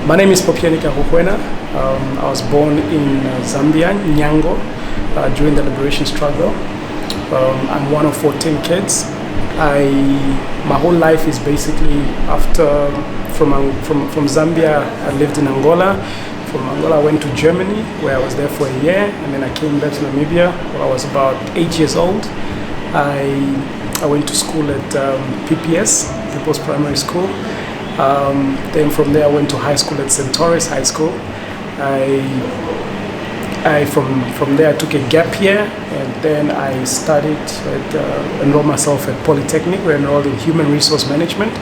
My name is Popyeni Kaxuxuena. I was born in Zambia, Nyango, during the liberation struggle. I'm one of 14 kids. My whole life is basically from Zambia. I lived in Angola. From Angola, I went to Germany, where I was there for a year, and then I came back to Namibia when I was about 8 years old. I went to school at PPS, People's Primary School. Then from there I went to high school at Centaurus High School. From there I took a gap year, and then I studied enrolled myself at Polytechnic. We enrolled in Human Resource Management.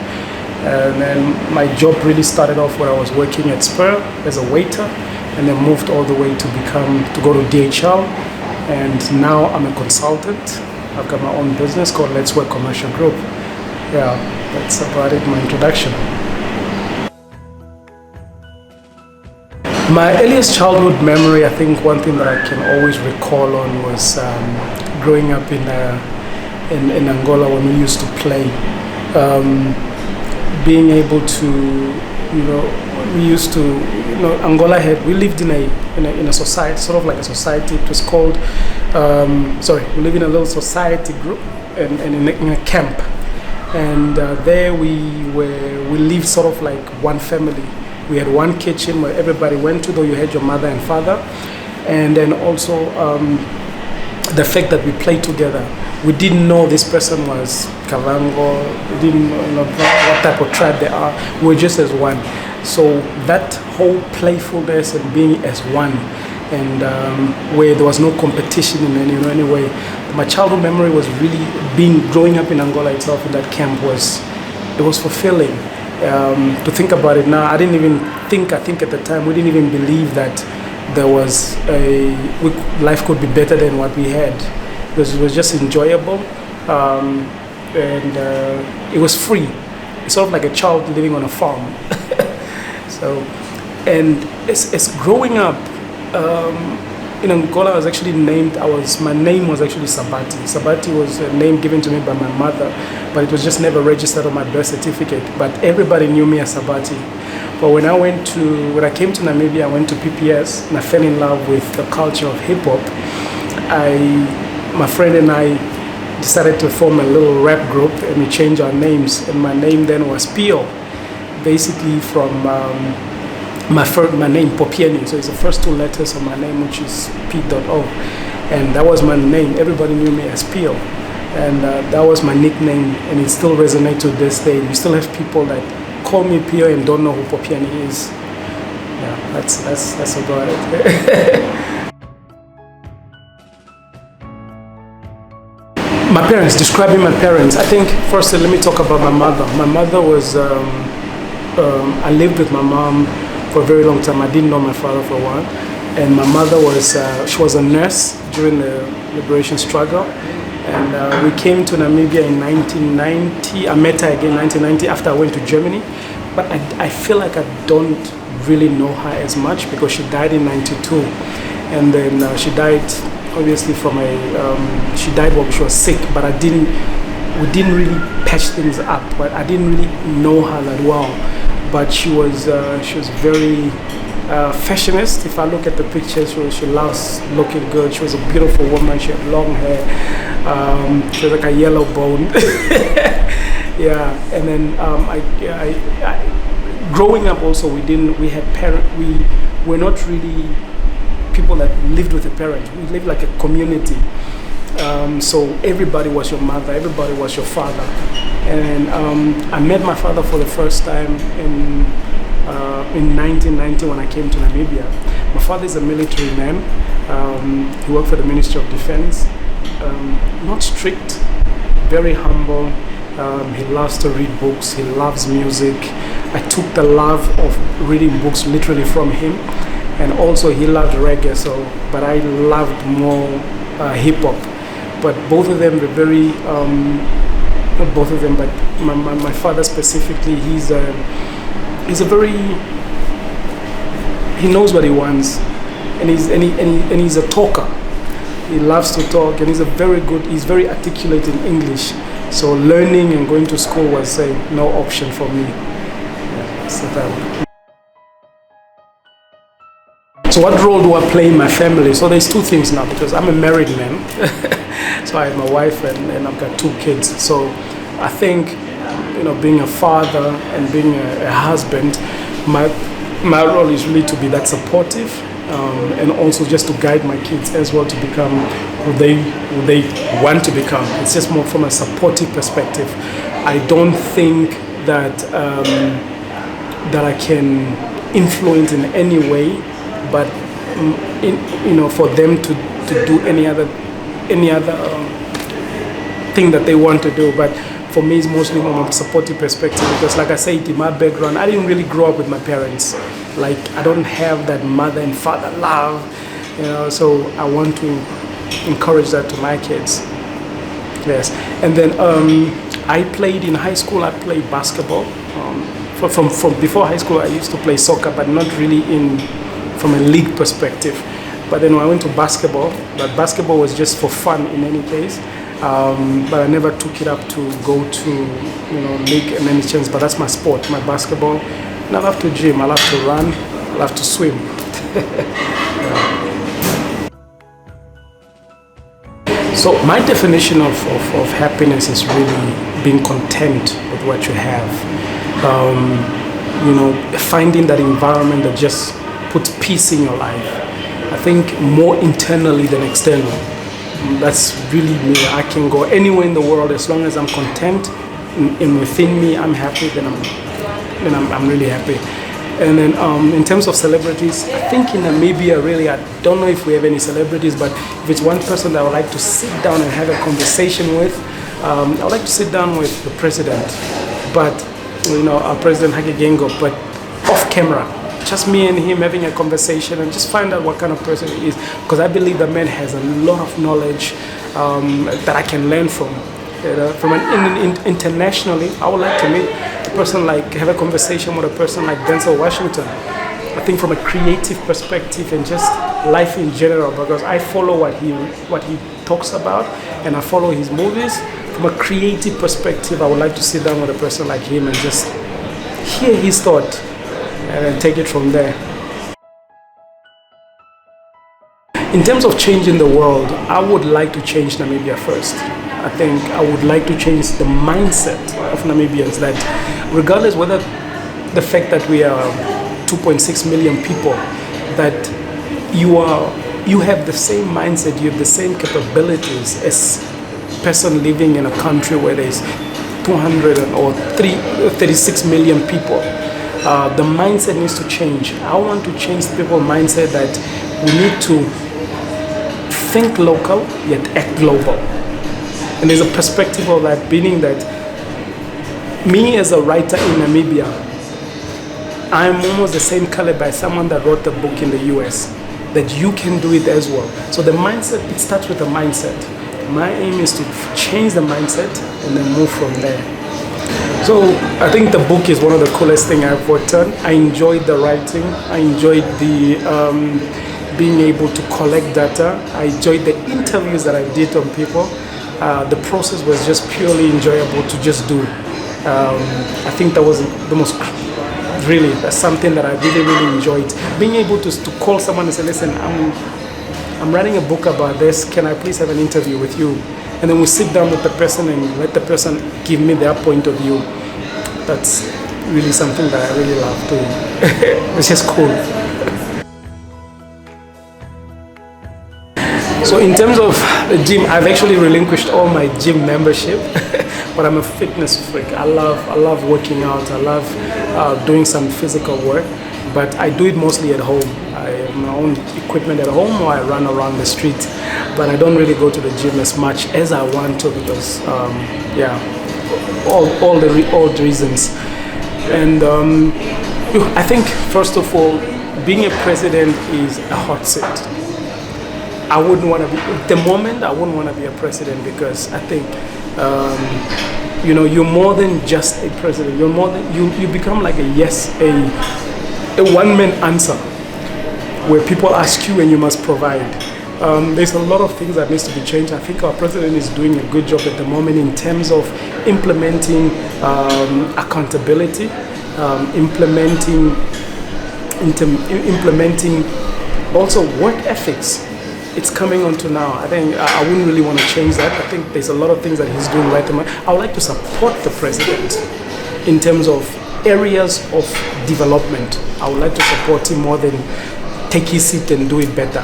And then my job really started off when I was working at Spur as a waiter, and then moved all the way to go to DHL, and now I'm a consultant. I've got my own business called Let's Work Commercial Group. Yeah, that's about it, my introduction. My earliest childhood memory, I think one thing that I can always recall on was growing up in Angola when we used to play. Being able to, Angola we lived in a society, sort of like a society. It was called, we live in a little society group and in a camp. And there we lived sort of like one family. We had one kitchen where everybody went to, though you had your mother and father. And then also the fact that we played together. We didn't know this person was Kavango, we didn't know what type of tribe they are. We were just as one. So that whole playfulness and being as one, and where there was no competition in any way. My childhood memory was really growing up in Angola itself in that camp was fulfilling. To think about it now, I think at the time we didn't even believe that there was life could be better than what we had. It was just enjoyable, and it was free. It's sort of like a child living on a farm. So, and as growing up in Angola, I was actually named. My name was actually Sabati. Sabati was a name given to me by my mother, but it was just never registered on my birth certificate. But everybody knew me as Sabati. But when I came to Namibia, I went to PPS, and I fell in love with the culture of hip hop. My friend and I decided to form a little rap group, and we changed our names. And my name then was Pio, basically from my name Popyeni. So it's the first two letters of my name, which is P.O. And that was my name. Everybody knew me as Pio, and that was my nickname, and it still resonates to this day. We still have people that call me Pio and don't know who Popyeni is. Yeah, that's about it. My parents, describing my parents, I think first let me talk about my mother. My mother was, I lived with my mom for a very long time. I didn't know my father for a while. And my mother she was a nurse during the liberation struggle. And we came to Namibia in 1990. I met her again in 1990 after I went to Germany. But I feel like I don't really know her as much because she died in 92. And then she died obviously she died while she was sick, but we didn't really patch things up. But I didn't really know her that well. But she was very fashionist. If I look at the pictures, she loves looking good. She was a beautiful woman. She had long hair. She was like a yellow bone. Yeah, and then growing up also, we were not really people that lived with a parent. We lived like a community. So everybody was your mother, everybody was your father. And I met my father for the first time in 1990 when I came to Namibia. My father is a military man. He worked for the Ministry of Defense. Not strict, very humble. He loves to read books. He loves music. I took the love of reading books literally from him. And also he loved reggae, but I loved more hip hop. But both of them were very, not both of them, but my father specifically, he's a very, he knows what he wants, and he's a talker. He loves to talk, and he's very articulate in English. So learning and going to school was no option for me. Yeah, so that. So what role do I play in my family? So there's two things now, because I'm a married man. So I have my wife and I've got 2 kids. So I think, being a father and being a husband, my role is really to be that supportive, and also just to guide my kids as well to become who they want to become. It's just more from a supportive perspective. I don't think that that I can influence in any way, but for them to do any other thing that they want to do. But for me, it's mostly from a supportive perspective, because like I said, in my background, I didn't really grow up with my parents. Like, I don't have that mother and father love, so I want to encourage that to my kids. Yes. And then I played in high school, I played basketball. From before high school, I used to play soccer, but not really from a league perspective. But then when I went to basketball, but basketball was just for fun in any case. But I never took it up to go to league in any chance. But that's my sport, my basketball. And I love to gym, I love to run, I love to swim. So my definition of happiness is really being content with what you have. Finding that environment that just puts peace in your life. I think more internally than external. That's really me. I can go anywhere in the world as long as I'm content and within me I'm happy, then I'm really happy. And then in terms of celebrities, I think in Namibia, really, I don't know if we have any celebrities, but if it's one person that I would like to sit down and have a conversation with, I would like to sit down with the president, but our President Hagegengo, but off camera. Just me and him having a conversation and just find out what kind of person he is, because I believe the man has a lot of knowledge that I can learn from. Internationally, I would like to meet a person have a conversation with a person like Denzel Washington. I think from a creative perspective and just life in general, because I follow what he talks about and I follow his movies. From a creative perspective, I would like to sit down with a person like him and just hear his thought and then take it from there. In terms of changing the world, I would like to change Namibia first. I think I would like to change the mindset of Namibians, that regardless whether the fact that we are 2.6 million people, that you have the same mindset, you have the same capabilities as a person living in a country where there's 200 or 36 million people. The mindset needs to change. I want to change the people's mindset that we need to think local yet act global. And there's a perspective of that, meaning that me as a writer in Namibia, I'm almost the same caliber as someone that wrote the book in the US, that you can do it as well. So the mindset, it starts with the mindset. My aim is to change the mindset and then move from there. So I think the book is one of the coolest things I've worked on. I enjoyed the writing. I enjoyed the being able to collect data. I enjoyed the interviews that I did on people. The process was just purely enjoyable to just do. I think that was the most, really, that's something that I really enjoyed. Being able to call someone and say, listen, I'm writing a book about this, can I please have an interview with you? And then we sit down with the person and let the person give me their point of view. That's really something that I really love doing. It's just cool. So in terms of the gym, I've actually relinquished all my gym membership, but I'm a fitness freak. I love working out. I love doing some physical work, but I do it mostly at home. I have my own equipment at home, or I run around the street, but I don't really go to the gym as much as I want to, because all the reasons. And I think first of all, being a president is a hot seat. I wouldn't want to be, at the moment, I wouldn't want to be a president, because I think, you're more than just a president. You're more than, you become like a one-man answer, where people ask you and you must provide. There's a lot of things that needs to be changed. I think our president is doing a good job at the moment in terms of implementing accountability, implementing Also, work ethics. It's coming onto now. I think I wouldn't really want to change that. I think there's a lot of things that he's doing right. I would like to support the president in terms of areas of development. I would like to support him more than take his seat and do it better.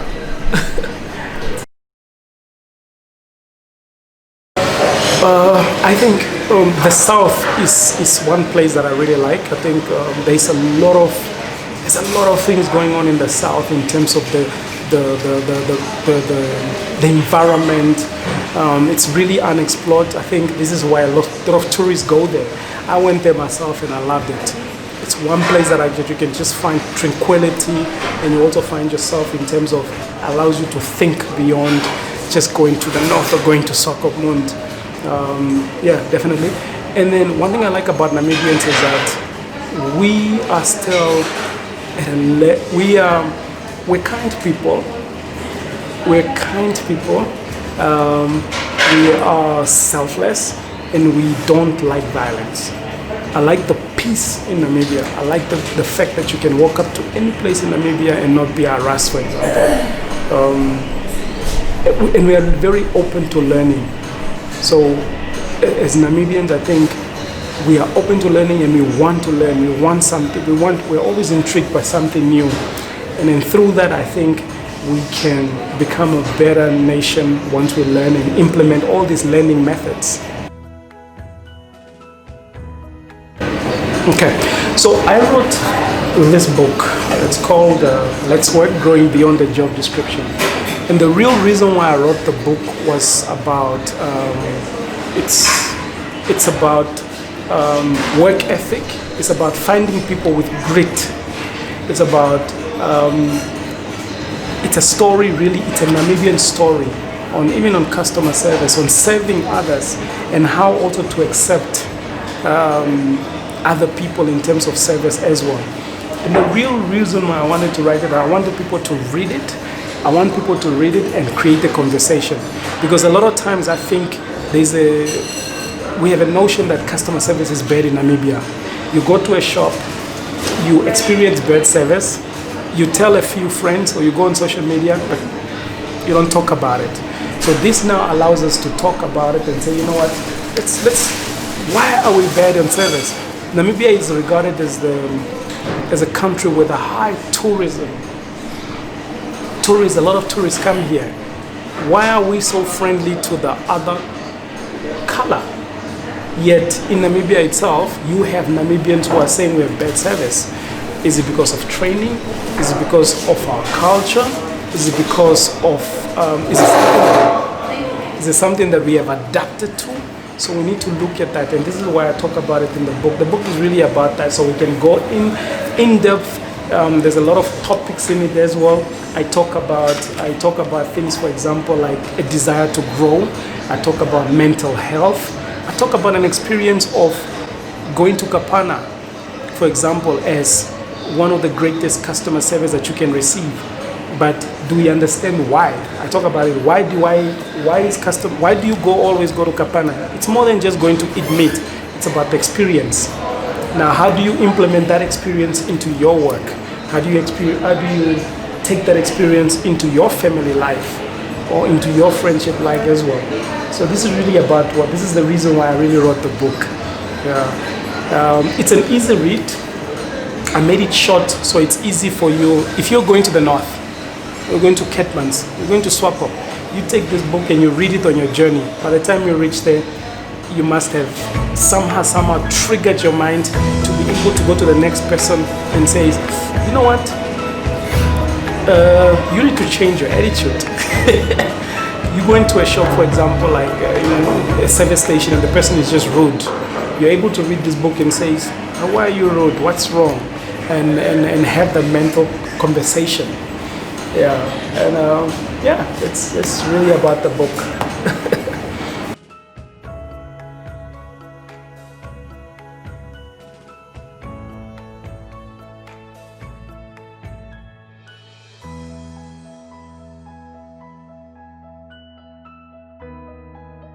I think the South is one place that I really like. I think there's a lot of things going on in the South in terms of the environment. It's really unexplored. I think this is why a lot of tourists go there. I went there myself and I loved it. It's one place that you can just find tranquility, and you also find yourself in terms of allows you to think beyond just going to the north or going to Swakopmund. Yeah, definitely. And then one thing I like about Namibians is that we are still we're kind people. We're kind people. We are selfless, and we don't like violence. I like the peace in Namibia. I like the fact that you can walk up to any place in Namibia and not be harassed, for example. And we are very open to learning. So as Namibians, I think we are open to learning, and we want to learn. We want something. We're always intrigued by something new. And then through that, I think we can become a better nation once we learn and implement all these learning methods. Okay, so I wrote this book. It's called Let's Work, Growing Beyond the Job Description. And the real reason why I wrote the book was about, it's about work ethic. It's about finding people with grit. It's about, it's a story really, it's a Namibian story even on customer service, on serving others, and how also to accept other people in terms of service as well. And the real reason why I wanted to write it, I wanted people to read it. I want people to read it and create a conversation. Because a lot of times I think we have a notion that customer service is bad in Namibia. You go to a shop, you experience bad service, you tell a few friends, or you go on social media, but you don't talk about it. So this now allows us to talk about it and say, you know what, why are we bad on service? Namibia is regarded as a country with a high tourism. A lot of tourists come here. Why are we so friendly to the other color? Yet in Namibia itself, you have Namibians who are saying we have bad service. Is it because of training? Is it because of our culture? Is it because of, is it something that we have adapted to? So we need to look at that, and this is why I talk about it in the book. The book is really about that, so we can go in depth. There's a lot of topics in it as well. I talk about things, for example, like a desire to grow. I talk about mental health. I talk about an experience of going to Kapana, for example, as one of the greatest customer service that you can receive. But do we understand why? I talk about it. Why do you always go to Kapana? It's more than just going to eat meat. It's about the experience. Now, how do you implement that experience into your work? How do you take that experience into your family life or into your friendship life as well? So this is really about this is the reason why I really wrote the book. It's an easy read. I made it short so it's easy for you. If you're going to the north, you're going to Ketmans, you're going to Swakop, you take this book and you read it on your journey. By the time you reach there, you must have somehow triggered your mind to be able to go to the next person and say, you know what, you need to change your attitude. You go into a shop, for example, like a service station, and the person is just rude. You're able to read this book and say, why are you rude? What's wrong? And have the mental conversation. Yeah, and it's really about the book.